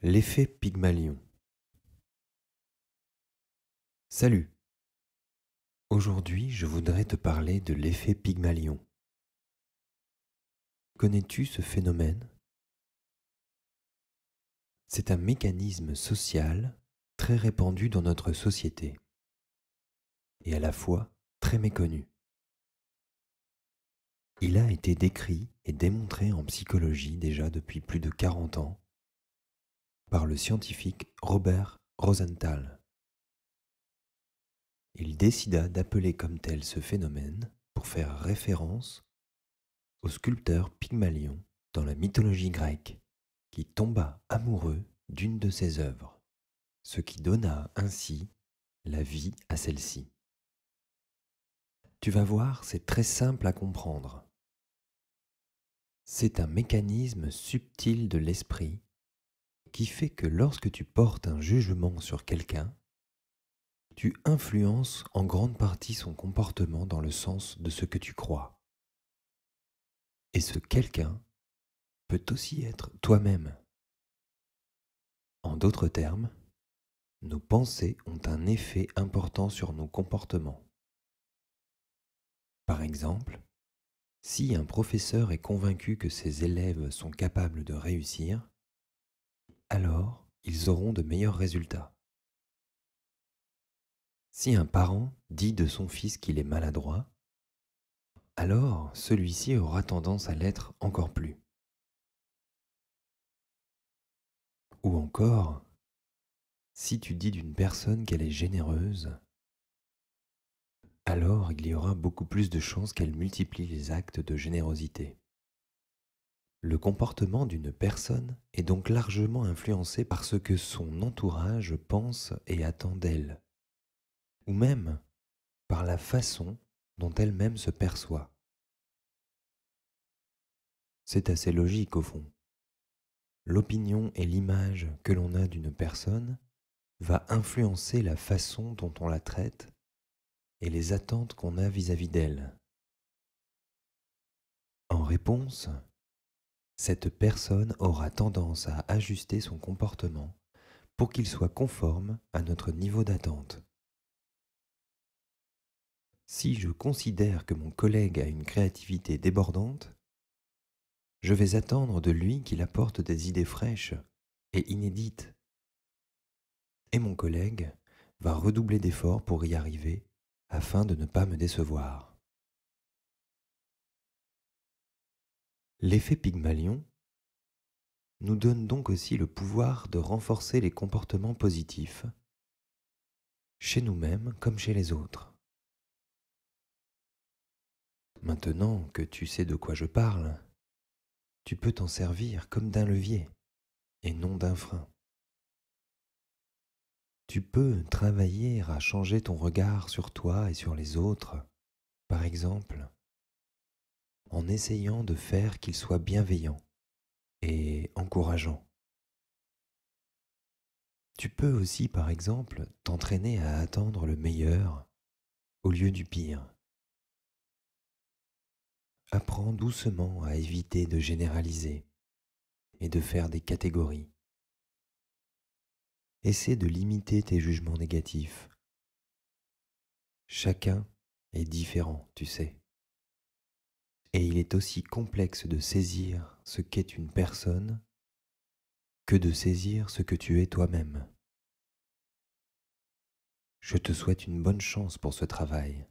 L'effet Pygmalion. Salut! Aujourd'hui, je voudrais te parler de l'effet Pygmalion. Connais-tu ce phénomène? C'est un mécanisme social très répandu dans notre société et à la fois très méconnu. Il a été décrit et démontré en psychologie déjà depuis plus de 40 ans par le scientifique Robert Rosenthal. Il décida d'appeler comme tel ce phénomène pour faire référence au sculpteur Pygmalion dans la mythologie grecque, qui tomba amoureux d'une de ses œuvres, ce qui donna ainsi la vie à celle-ci. Tu vas voir, c'est très simple à comprendre. C'est un mécanisme subtil de l'esprit qui fait que lorsque tu portes un jugement sur quelqu'un, tu influences en grande partie son comportement dans le sens de ce que tu crois. Et ce quelqu'un peut aussi être toi-même. En d'autres termes, nos pensées ont un effet important sur nos comportements. Par exemple, si un professeur est convaincu que ses élèves sont capables de réussir, alors ils auront de meilleurs résultats. Si un parent dit de son fils qu'il est maladroit, alors celui-ci aura tendance à l'être encore plus. Ou encore, si tu dis d'une personne qu'elle est généreuse, alors il y aura beaucoup plus de chances qu'elle multiplie les actes de générosité. Le comportement d'une personne est donc largement influencé par ce que son entourage pense et attend d'elle, ou même par la façon dont elle-même se perçoit. C'est assez logique au fond. L'opinion et l'image que l'on a d'une personne va influencer la façon dont on la traite et les attentes qu'on a vis-à-vis d'elle. En réponse, cette personne aura tendance à ajuster son comportement pour qu'il soit conforme à notre niveau d'attente. Si je considère que mon collègue a une créativité débordante, je vais attendre de lui qu'il apporte des idées fraîches et inédites. Et mon collègue va redoubler d'efforts pour y arriver afin de ne pas me décevoir. L'effet Pygmalion nous donne donc aussi le pouvoir de renforcer les comportements positifs, chez nous-mêmes comme chez les autres. Maintenant que tu sais de quoi je parle, tu peux t'en servir comme d'un levier et non d'un frein. Tu peux travailler à changer ton regard sur toi et sur les autres, par exemple, en essayant de faire qu'ils soient bienveillants et encourageants. Tu peux aussi, par exemple, t'entraîner à attendre le meilleur au lieu du pire. Apprends doucement à éviter de généraliser et de faire des catégories. Essaie de limiter tes jugements négatifs. Chacun est différent, tu sais. Et il est aussi complexe de saisir ce qu'est une personne que de saisir ce que tu es toi-même. Je te souhaite une bonne chance pour ce travail.